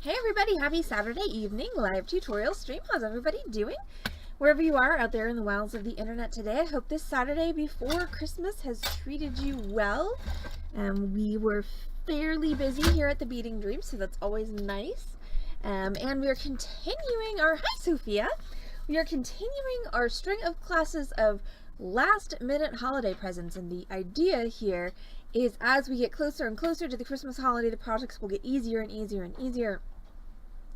Hey everybody, happy Saturday evening live tutorial stream. How's everybody doing? Wherever you are out there in the wilds of the internet today, I hope this Saturday before Christmas has treated you well. We were fairly busy here at the Beading Dream, so that's always nice. And we are continuing our, hi Sophia, we are continuing our string of classes of last minute holiday presents, and the idea here is as we get closer and closer to the Christmas holiday, the projects will get easier and easier and easier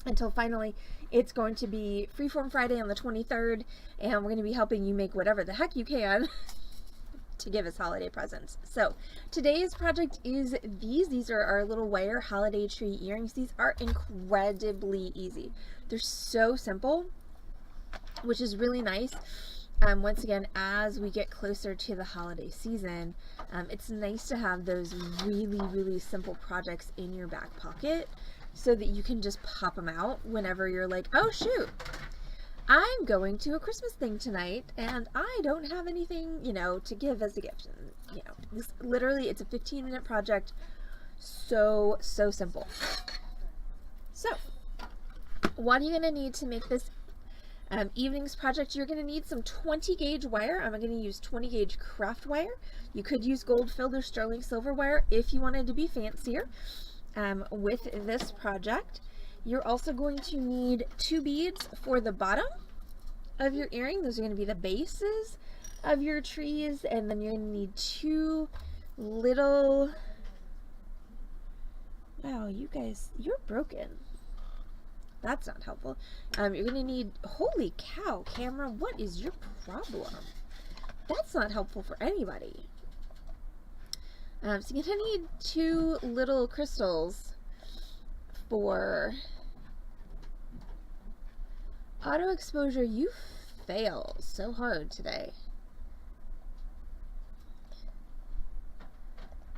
until finally it's going to be Freeform Friday on the 23rd, and we're going to be helping you make whatever the heck you can to give us holiday presents. So today's project is these are our little wire holiday tree earrings. These are incredibly easy. They're so simple, which is really nice. Once again, as we get closer to the holiday season, it's nice to have those really simple projects in your back pocket so that you can just pop them out whenever you're like, oh shoot, I'm going to a Christmas thing tonight and I don't have anything, to give as a gift. This literally, it's a 15-minute project. So simple. So what are you going to need to make this evening's project? You're going to need some 20 gauge wire. I'm going to use 20 gauge craft wire. You could use gold filled or sterling silver wire if you wanted to be fancier with this project. You're also going to need 2 beads for the bottom of your earring. Those are going to be the bases of your trees, and then you're going to need 2 little, wow, you guys, you're broken. That's not helpful. You're going to need, holy cow, camera, what is your problem? That's not helpful for anybody. So you're going to need 2 little crystals for auto exposure. You fail so hard today.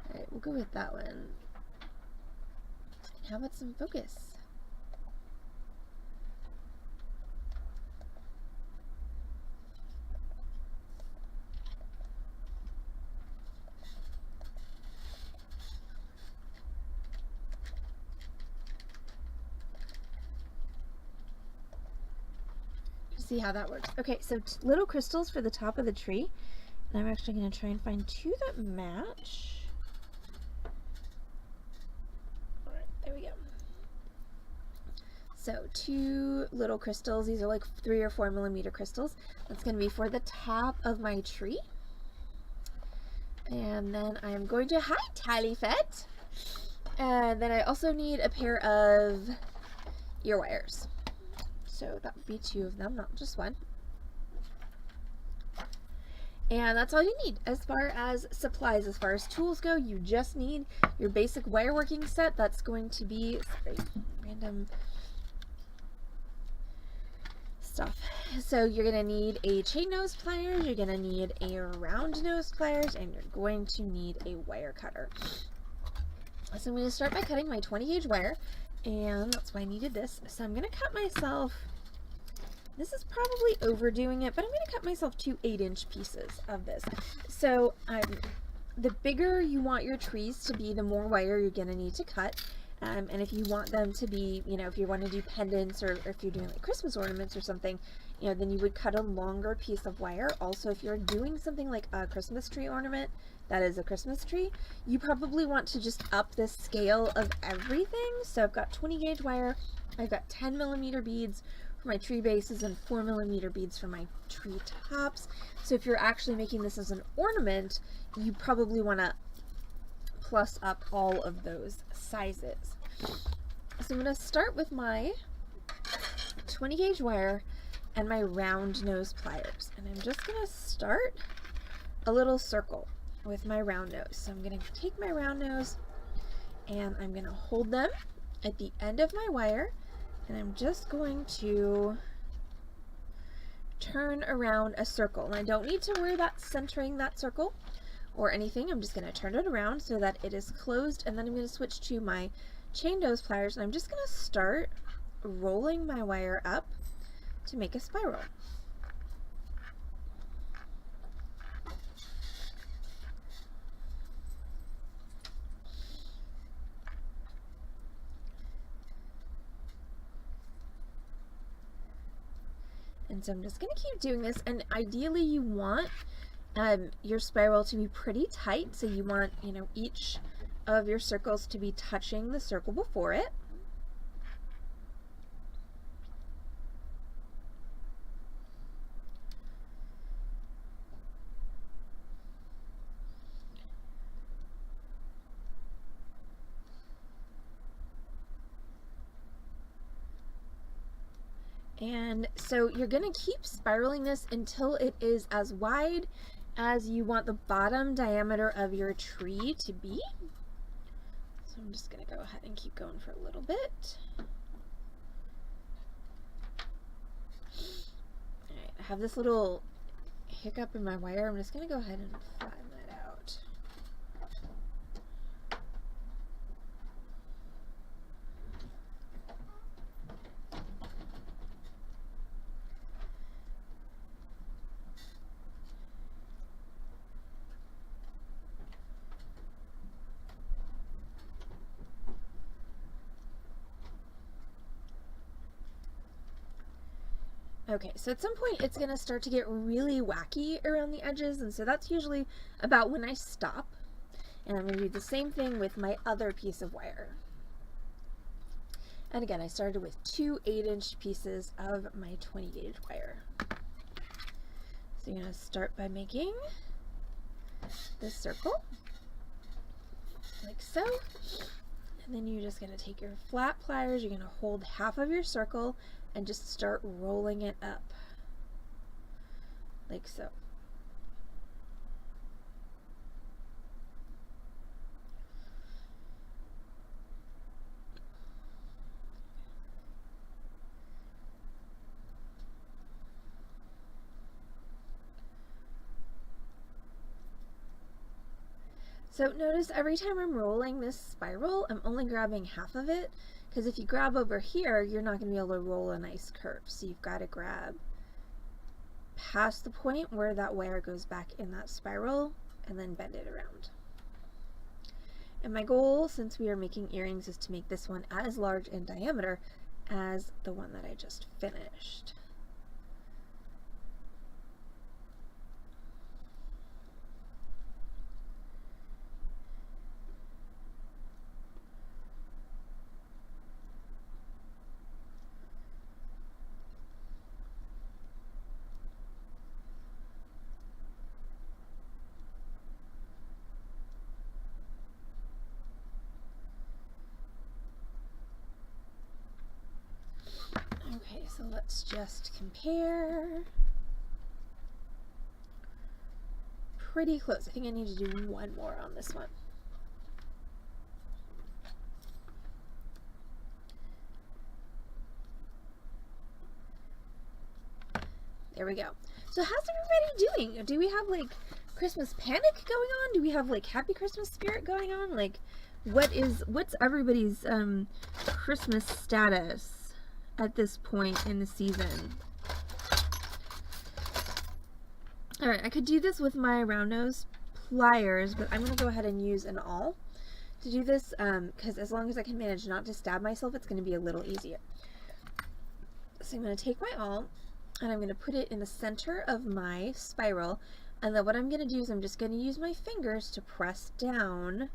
Alright, we'll go with that one. How about some focus? See how that works. Okay, so little crystals for the top of the tree, and I'm actually going to try and find 2 that match. Alright, there we go. So 2 little crystals. These are like 3 or 4 millimeter crystals. That's going to be for the top of my tree. And then I'm going to, hi Talifet! And then I also need a pair of ear wires. So that would be 2 of them, not just 1. And that's all you need. As far as supplies, as far as tools go, you just need your basic wire working set. That's going to be, sorry, random stuff. So you're going to need a chain nose pliers, you're going to need a round nose pliers, and you're going to need a wire cutter. So I'm going to start by cutting my 20 gauge wire. And that's why I needed this. So I'm going to cut myself, this is probably overdoing it, but I'm going to cut myself 2 8-inch pieces of this. So the bigger you want your trees to be, the more wire you're going to need to cut. And if you want them to be, if you want to do pendants, or if you're doing like Christmas ornaments or something, then you would cut a longer piece of wire. Also, if you're doing something like a Christmas tree ornament, that is a Christmas tree, you probably want to just up the scale of everything. So I've got 20 gauge wire, I've got 10 millimeter beads for my tree bases and 4 millimeter beads for my tree tops. So if you're actually making this as an ornament, you probably want to plus up all of those sizes. So I'm going to start with my 20 gauge wire and my round nose pliers, and I'm just going to start a little circle with my round nose. So I'm going to take my round nose and I'm going to hold them at the end of my wire, and I'm just going to turn around a circle. And I don't need to worry about centering that circle or anything. I'm just going to turn it around so that it is closed, and then I'm going to switch to my chain nose pliers, and I'm just going to start rolling my wire up to make a spiral. And so I'm just going to keep doing this, and ideally you want your spiral to be pretty tight, so you want, you know, each of your circles to be touching the circle before it. And so you're going to keep spiraling this until it is as wide as you want the bottom diameter of your tree to be. So I'm just going to go ahead and keep going for a little bit. Alright, I have this little hiccup in my wire. I'm just going to go ahead and flatten that out. Okay, so at some point it's going to start to get really wacky around the edges, and so that's usually about when I stop. And I'm going to do the same thing with my other piece of wire. And again, I started with 2 8-inch pieces of my 20 gauge wire. So you're going to start by making this circle, like so. And then you're just going to take your flat pliers, you're going to hold half of your circle and just start rolling it up, like so. So notice every time I'm rolling this spiral, I'm only grabbing half of it, because if you grab over here, you're not going to be able to roll a nice curve. So you've got to grab past the point where that wire goes back in that spiral and then bend it around. And my goal, since we are making earrings, is to make this one as large in diameter as the one that I just finished. Okay, so let's just compare. Pretty close. I think I need to do one more on this one. There we go. So how's everybody doing? Do we have like Christmas panic going on? Do we have like happy Christmas spirit going on? Like what's everybody's Christmas status at this point in the season? Alright, I could do this with my round nose pliers, but I'm going to go ahead and use an awl to do this, because as long as I can manage not to stab myself, it's going to be a little easier. So I'm going to take my awl, and I'm going to put it in the center of my spiral, and then what I'm going to do is I'm just going to use my fingers to press down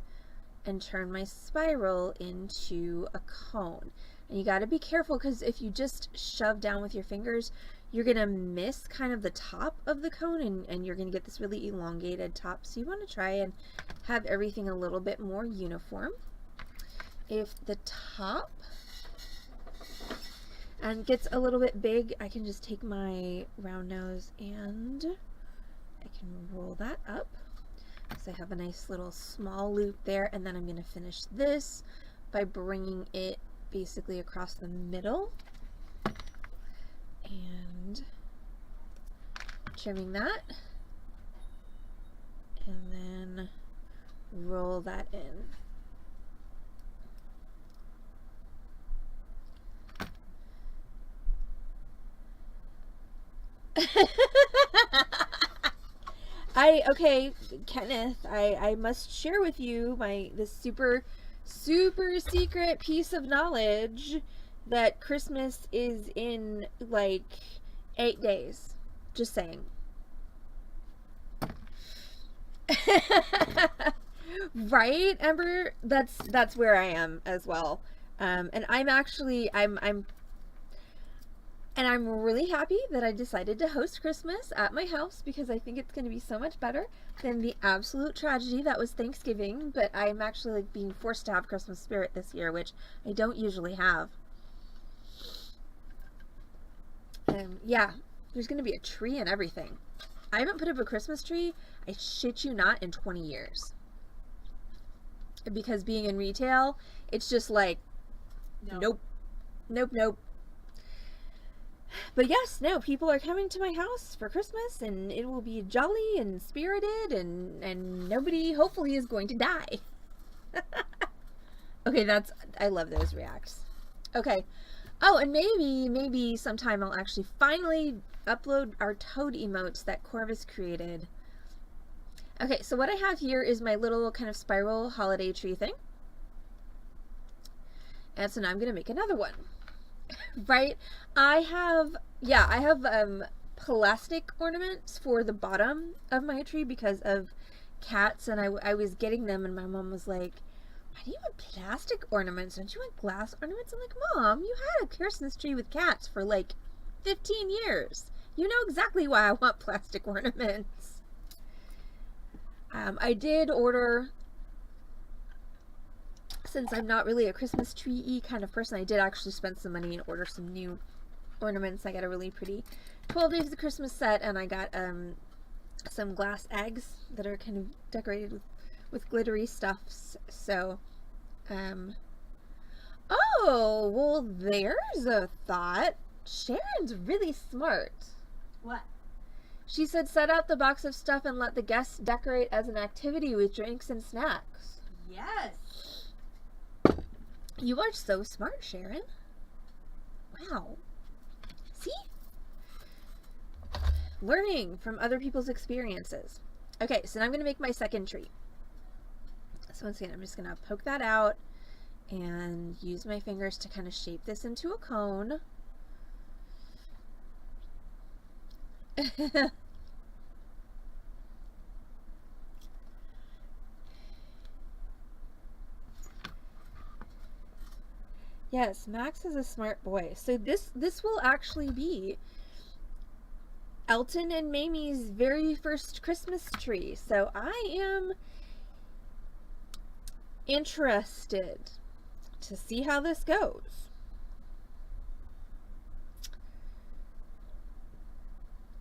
and turn my spiral into a cone. And you got to be careful, because if you just shove down with your fingers, you're going to miss kind of the top of the cone, and you're going to get this really elongated top. So you want to try and have everything a little bit more uniform. If the top gets a little bit big, I can just take my round nose and I can roll that up. So I have a nice little small loop there, and then I'm going to finish this by bringing it basically across the middle and trimming that, and then roll that in. Okay, Kenneth, I must share with you this super secret piece of knowledge that Christmas is in like 8 days. Just saying. Right, Ember? That's where I am as well. And I'm really happy that I decided to host Christmas at my house because I think it's going to be so much better than the absolute tragedy that was Thanksgiving. But I'm actually like being forced to have Christmas spirit this year, which I don't usually have. Yeah, there's going to be a tree and everything. I haven't put up a Christmas tree, I shit you not, in 20 years. Because being in retail, it's just like, nope. But yes, no, people are coming to my house for Christmas, and it will be jolly and spirited, and nobody, hopefully, is going to die. Okay, I love those reacts. Okay. Oh, and maybe sometime I'll actually finally upload our toad emotes that Corvus created. Okay, so what I have here is my little kind of spiral holiday tree thing. And so now I'm going to make another one. Right? I have plastic ornaments for the bottom of my tree because of cats, and I was getting them, and my mom was like, why do you want plastic ornaments? Don't you want glass ornaments? I'm like, Mom, you had a Christmas tree with cats for like 15 years. You know exactly why I want plastic ornaments. I did order, since I'm not really a Christmas tree-y kind of person, I did actually spend some money and order some new ornaments. I got a really pretty 12 Days of Christmas set, and I got some glass eggs that are kind of decorated with glittery stuffs. So, oh, well, there's a thought. Sharon's really smart. What? She said set out the box of stuff and let the guests decorate as an activity with drinks and snacks. Yes. You are so smart, Sharon. Wow. See? Learning from other people's experiences. Okay, so now I'm going to make my second tree. So once again, I'm just going to poke that out and use my fingers to kind of shape this into a cone. Yes, Max is a smart boy. So this will actually be Elton and Mamie's very first Christmas tree. So I am interested to see how this goes.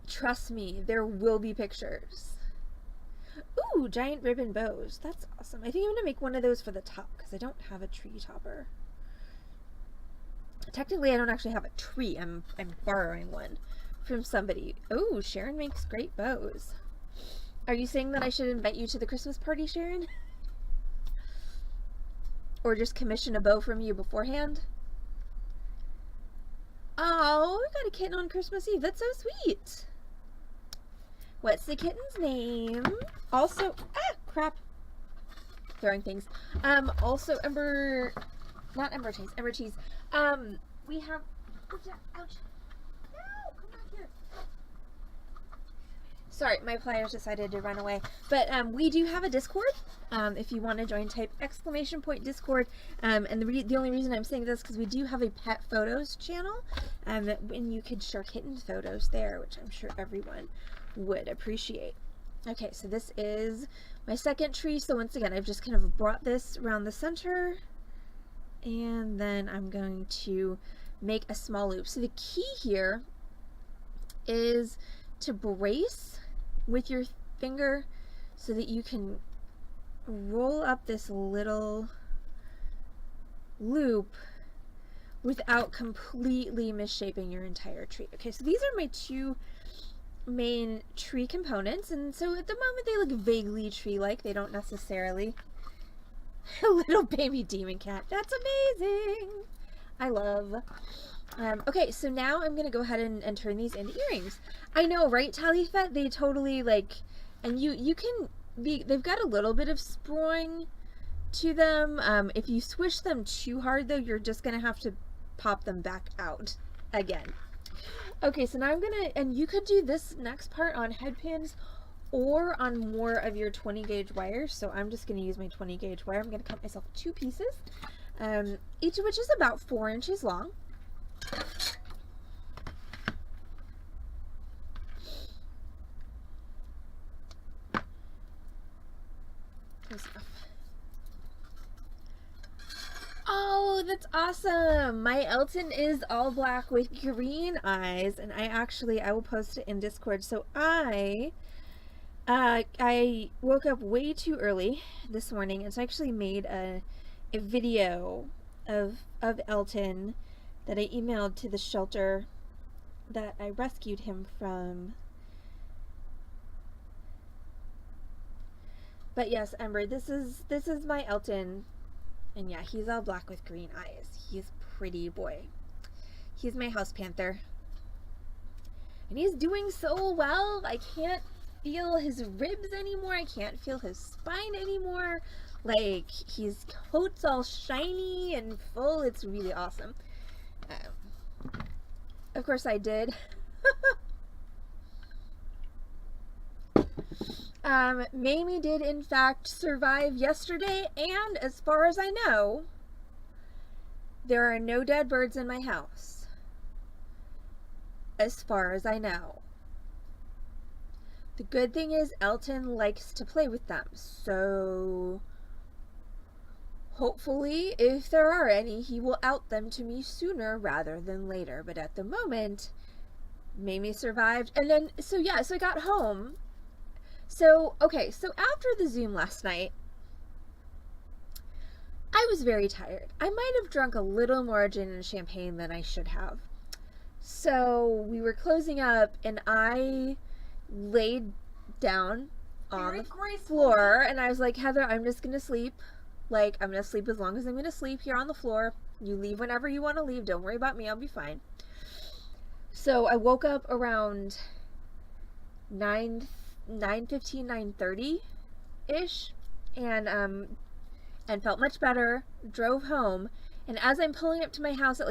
Trust me, there will be pictures. Ooh, giant ribbon bows. That's awesome. I think I'm going to make one of those for the top because I don't have a tree topper. Technically, I don't actually have a tree. I'm borrowing one from somebody. Oh, Sharon makes great bows. Are you saying that I should invite you to the Christmas party, Sharon? Or just commission a bow from you beforehand? Oh, we got a kitten on Christmas Eve. That's so sweet. What's the kitten's name? Also, crap. Throwing things. Also, Ember Cheese. We have, ouch. No, come back here. Sorry, my pliers decided to run away. But we do have a Discord. If you want to join, type !Discord. And the only reason I'm saying this is because we do have a pet photos channel. And you could share kitten photos there, which I'm sure everyone would appreciate. Okay, so this is my second tree. So once again, I've just kind of brought this around the center. And then I'm going to make a small loop. So the key here is to brace with your finger so that you can roll up this little loop without completely misshaping your entire tree. Okay, so these are my two main tree components, and so at the moment they look vaguely tree-like. They don't necessarily. A little baby demon cat. That's amazing. I love. Okay, so now I'm going to go ahead and turn these into earrings. I know, right, Talifet? They totally, like, and you can be, they've got a little bit of sproing to them. If you swish them too hard, though, you're just going to have to pop them back out again. Okay, so now I'm gonna, and you could do this next part on head pins or on more of your 20 gauge wires. So I'm just gonna use my 20 gauge wire. I'm gonna cut myself 2 pieces, each of which is about 4 inches long. Oh, that's awesome. My Elton is all black with green eyes, and I will post it in Discord. So I woke up way too early this morning, and so I actually made a video of Elton that I emailed to the shelter that I rescued him from. But yes, Ember, this is my Elton. And yeah, he's all black with green eyes. He's a pretty boy. He's my house panther. And he's doing so well. I can't feel his ribs anymore. I can't feel his spine anymore. Like, his coat's all shiny and full. It's really awesome. Of course I did. Mamie did in fact survive yesterday, and as far as I know, there are no dead birds in my house. As far as I know. The good thing is Elton likes to play with them, so hopefully if there are any, he will out them to me sooner rather than later. But at the moment, Mamie survived, and then, so I got home. So, okay, so after the Zoom last night, I was very tired. I might have drunk a little more gin and champagne than I should have. So, we were closing up, and I laid down on the floor, and I was like, Heather, I'm just gonna sleep. Like, I'm gonna sleep as long as I'm gonna sleep here on the floor. You leave whenever you want to leave. Don't worry about me. I'll be fine. So, I woke up around 9:15, 9:30-ish, and felt much better, drove home, and as I'm pulling up to my house at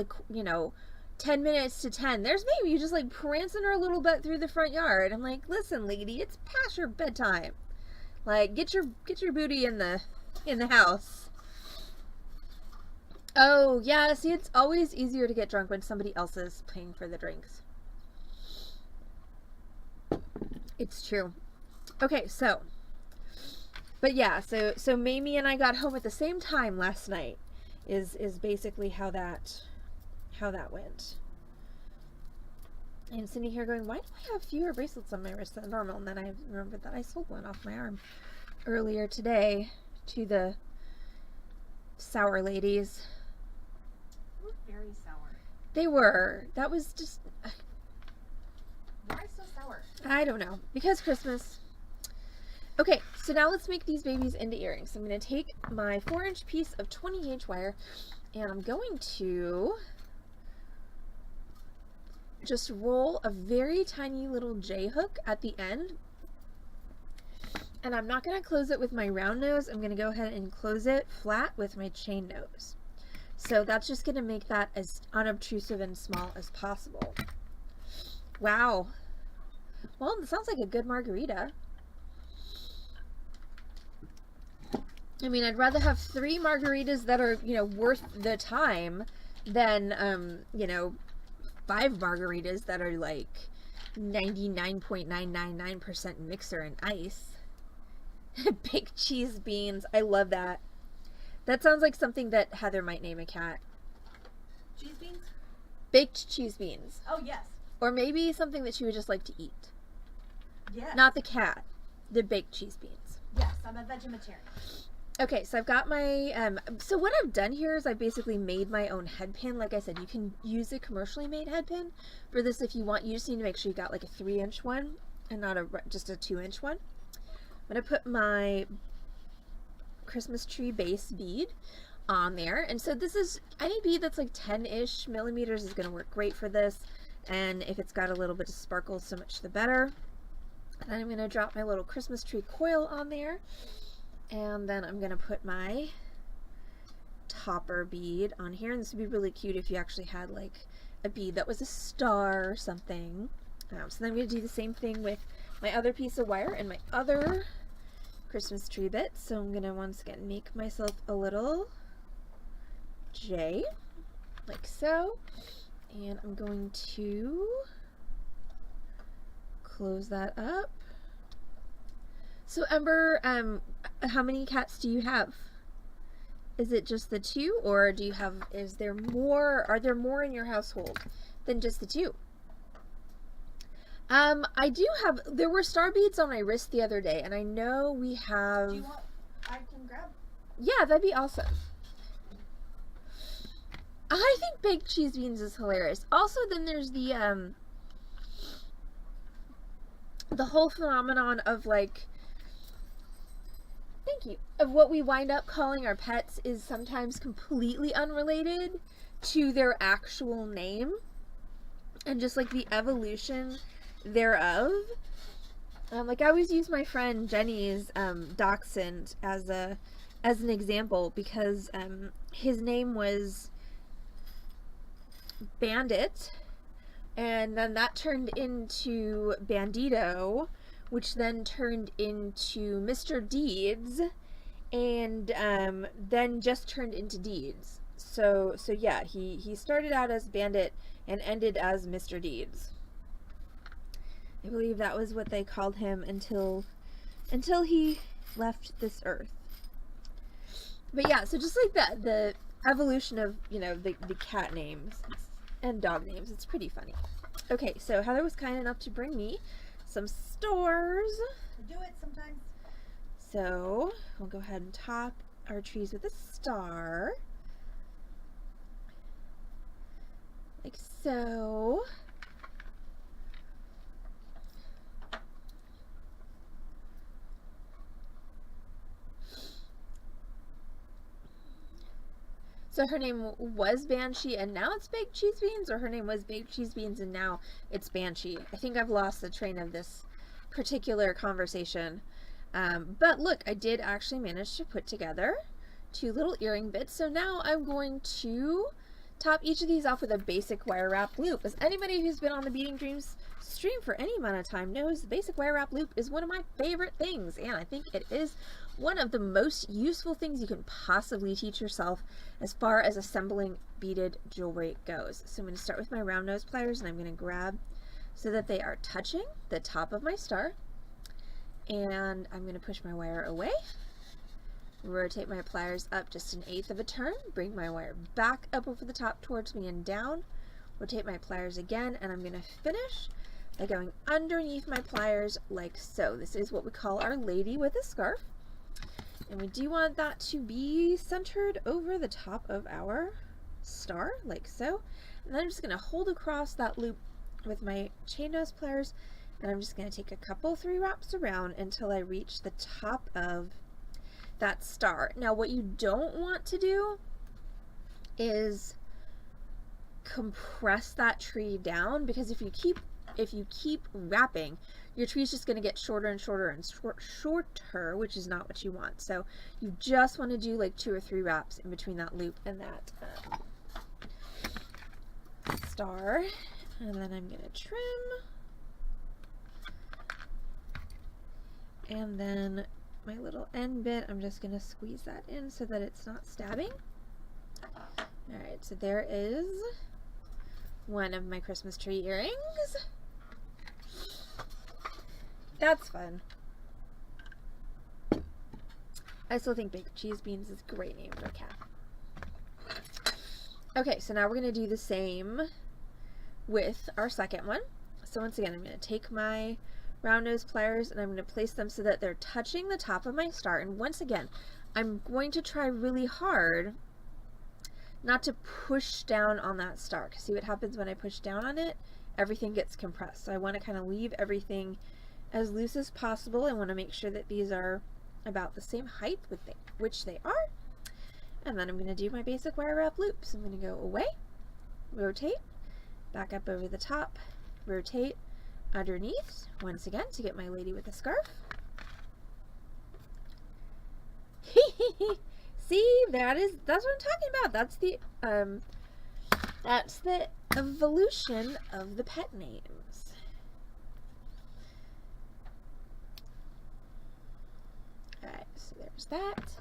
10 minutes to 10, there's Mamie just like prancing her little butt through the front yard. I'm like, listen, lady, it's past your bedtime. Like, get your booty in the house. Oh, yeah, see, it's always easier to get drunk when somebody else is paying for the drinks. It's true. Okay, but yeah, so Mamie and I got home at the same time last night is basically how that went. And sitting here going, why do I have fewer bracelets on my wrist than normal? And then I remembered that I sold one off my arm earlier today to the sour ladies. They were very sour. They were. That was just... Why so sour? I don't know. Because Christmas. Okay, so now let's make these babies into earrings. So I'm going to take my 4-inch piece of 20 gauge wire, and I'm going to just roll a very tiny little J hook at the end. And I'm not going to close it with my round nose. I'm going to go ahead and close it flat with my chain nose. So that's just going to make that as unobtrusive and small as possible. Wow. Well, it sounds like a good margarita. I mean, I'd rather have 3 margaritas that are, worth the time than, 5 margaritas that are like 99.999% mixer and ice. Baked cheese beans. I love that. That sounds like something that Heather might name a cat. Cheese beans? Baked cheese beans. Oh, yes. Or maybe something that she would just like to eat. Yes. Not the cat. The baked cheese beans. Yes, I'm a vegetarian. Okay, so I've got my, so what I've done here is I basically made my own head pin. Like I said, you can use a commercially made head pin for this if you want. You just need to make sure you got like a 3-inch one and not just a 2-inch one. I'm going to put my Christmas tree base bead on there. And so this is, any bead that's like 10-ish millimeters is going to work great for this. And if it's got a little bit of sparkle, so much the better. And then I'm going to drop my little Christmas tree coil on there. And then I'm going to put my topper bead on here. And this would be really cute if you actually had like a bead that was a star or something. So then I'm going to do the same thing with my other piece of wire and my other Christmas tree bit. So I'm going to once again make myself a little J, like so. And I'm going to close that up. So Ember, how many cats do you have? Is it just the 2, or do you have, are there more in your household than just the 2? I do have, there were star beads on my wrist the other day, and I know we have... Do you want, I can grab? Yeah, that'd be awesome. I think baked cheese beans is hilarious. Also, then there's the whole phenomenon of, like, thank you, of what we wind up calling our pets is sometimes completely unrelated to their actual name, and just like the evolution thereof. Like I always use my friend Jenny's dachshund as an example, because his name was Bandit, and then that turned into Bandito, which then turned into Mr. Deeds, and then just turned into Deeds. So yeah, he started out as Bandit and ended as Mr. Deeds. I believe that was what they called him until he left this earth. But yeah, so just like that, the evolution of, you know, the cat names and dog names, it's pretty funny. Okay, so Heather was kind enough to bring me some stars. I do it sometimes. So we'll go ahead and top our trees with a star, like so. So her name was Banshee and now it's Baked Cheese Beans, or her name was Baked Cheese Beans and now it's Banshee? I think I've lost the train of this particular conversation. But look, I did actually manage to put together 2 little earring bits. So now I'm going to top each of these off with a basic wire wrap loop. As anybody who's been on the Beading Dreams stream for any amount of time knows, the basic wire wrap loop is one of my favorite things, and I think it is one of the most useful things you can possibly teach yourself as far as assembling beaded jewelry goes. So I'm going to start with my round nose pliers, and I'm going to grab so that they are touching the top of my star, and I'm going to push my wire away, rotate my pliers up just 1/8 of a turn, bring my wire back up over the top towards me and down, rotate my pliers again, and I'm going to finish by going underneath my pliers like so. This is what we call our lady with a scarf, and we do want that to be centered over the top of our star like so. And then I'm just going to hold across that loop with my chain nose pliers, and I'm just going to take a couple 3 wraps around until I reach the top of that star. Now what you don't want to do is compress that tree down, because if you keep wrapping, your tree's just going to get shorter and shorter and shorter, which is not what you want. So you just want to do like 2 or 3 wraps in between that loop and that star. And then I'm going to trim, and then my little end bit, I'm just going to squeeze that in so that it's not stabbing. Alright, so there is one of my Christmas tree earrings. That's fun. I still think Baked Cheese Beans is a great name for a cat. Okay, so now we're going to do the same with our second one. So once again, I'm going to take my round nose pliers and I'm going to place them so that they're touching the top of my star. And once again, I'm going to try really hard not to push down on that star, because see what happens when I push down on it? Everything gets compressed. So I want to kind of leave everything as loose as possible. I want to make sure that these are about the same height, which they are. And then I'm going to do my basic wire wrap loops. I'm going to go away, rotate, back up over the top, rotate, underneath, once again to get my lady with a scarf. See, that's what I'm talking about. That's the evolution of the pet names. Alright, so there's that.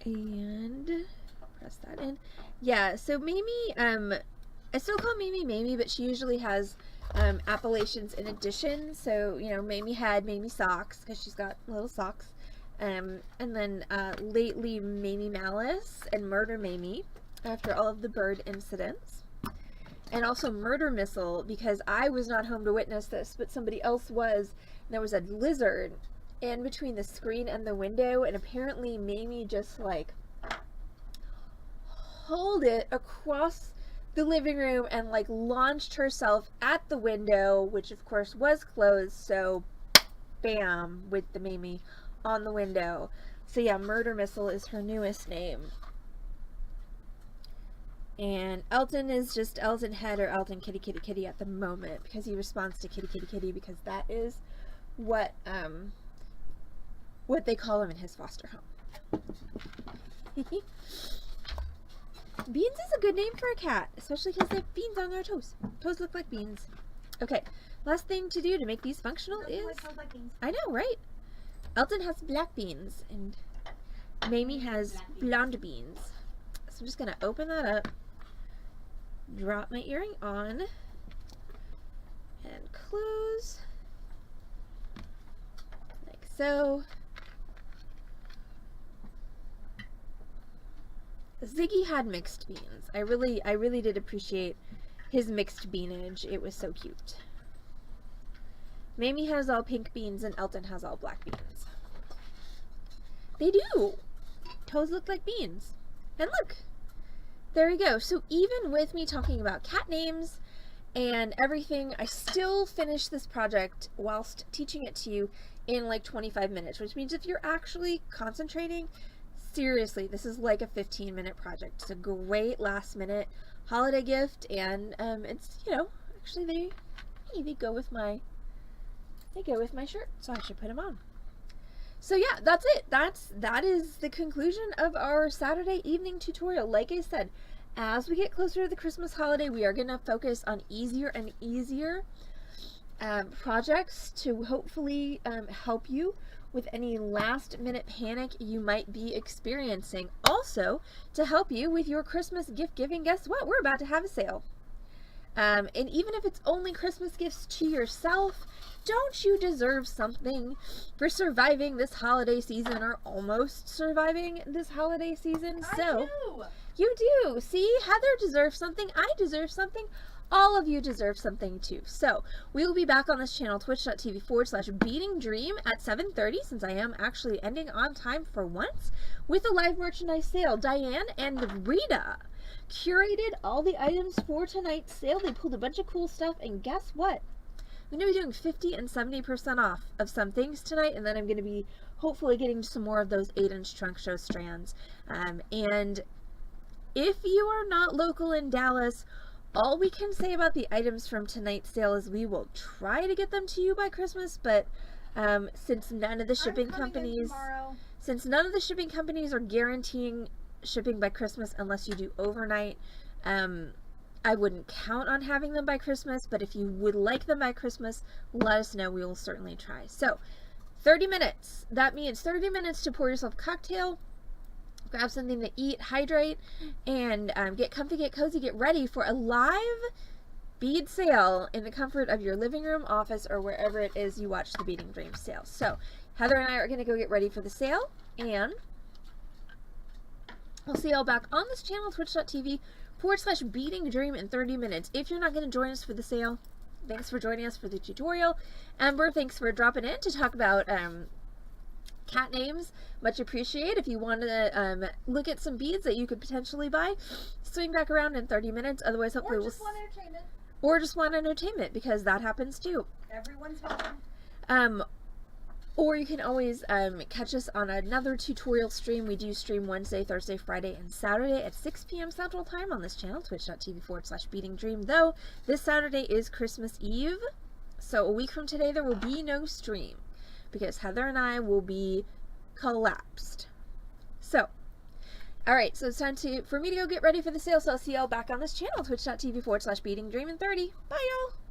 And I'll press that in. Yeah, so Mamie, I still call Mamie Mamie, but she usually has appellations in addition. So, you know, Mamie Head, Mamie Socks, because she's got little socks. And then lately Mamie Malice and Murder Mamie, after all of the bird incidents. And also Murder Missile, because I was not home to witness this, but somebody else was. And there was a lizard in between the screen and the window, and apparently Mamie just like hauled it across the living room and like launched herself at the window, which of course was closed, so bam, with the Mamie on the window. So yeah, Murder Missile is her newest name. And Elton is just Elton Head or Elton Kitty Kitty Kitty at the moment, because he responds to Kitty Kitty Kitty, because that is what they call him in his foster home. Beans is a good name for a cat, especially because they have beans on their toes. Toes look like beans. Okay, last thing to do to make these functional is... I know, right? Elton has black beans, and Mamie has blonde beans. So I'm just going to open that up, drop my earring on, and close, like so. Ziggy had mixed beans. I really did appreciate his mixed beanage. It was so cute. Mamie has all pink beans and Elton has all black beans. They do! Toes look like beans. And look! There we go. So even with me talking about cat names and everything, I still finished this project whilst teaching it to you in like 25 minutes, which means if you're actually concentrating, seriously, this is like a 15-minute project. It's a great last-minute holiday gift, and it's, you know, actually they go with my shirt, so I should put them on. So yeah, that's it. That is the conclusion of our Saturday evening tutorial. Like I said, as we get closer to the Christmas holiday, we are going to focus on easier and easier projects to hopefully help you with any last minute panic you might be experiencing. Also, to help you with your Christmas gift giving, guess what? We're about to have a sale. And even if it's only Christmas gifts to yourself, don't you deserve something for surviving this holiday season, or almost surviving this holiday season? I do. You do. See, Heather deserves something. I deserve something. All of you deserve something too. So we will be back on this channel, twitch.tv/beadingdream at 7:30, since I am actually ending on time for once, with a live merchandise sale. Diane and Rita curated all the items for tonight's sale. They pulled a bunch of cool stuff, and guess what? I'm going to be doing 50 and 70% off of some things tonight, and then I'm going to be hopefully getting some more of those 8-inch trunk show strands. And if you are not local in Dallas, all we can say about the items from tonight's sale is we will try to get them to you by Christmas, but since none of the shipping companies are guaranteeing shipping by Christmas unless you do overnight, I wouldn't count on having them by Christmas, but if you would like them by Christmas, let us know. We will certainly try. So 30 minutes. That means 30 minutes to pour yourself a cocktail, grab something to eat, hydrate, and get comfy, get cozy, get ready for a live bead sale in the comfort of your living room, office, or wherever it is you watch the Beading Dream sale. So Heather and I are going to go get ready for the sale, and I'll see y'all back on this channel, twitch.tv/beadingdream in 30 minutes. If you're not going to join us for the sale, thanks for joining us for the tutorial. Amber, thanks for dropping in to talk about cat names. Much appreciated. If you want to look at some beads that you could potentially buy, swing back around in 30 minutes. Otherwise, hopefully Or just want entertainment. Or just want entertainment, because that happens too. Everyone's welcome. Or you can always catch us on another tutorial stream. We do stream Wednesday, Thursday, Friday, and Saturday at 6 p.m. Central Time on this channel, twitch.tv/beadingdream. Though this Saturday is Christmas Eve, so a week from today there will be no stream, because Heather and I will be collapsed So, all right, so it's time for me to go get ready for the sale. So I'll see y'all back on this channel, twitch.tv/beadingdreamin30. Bye, y'all.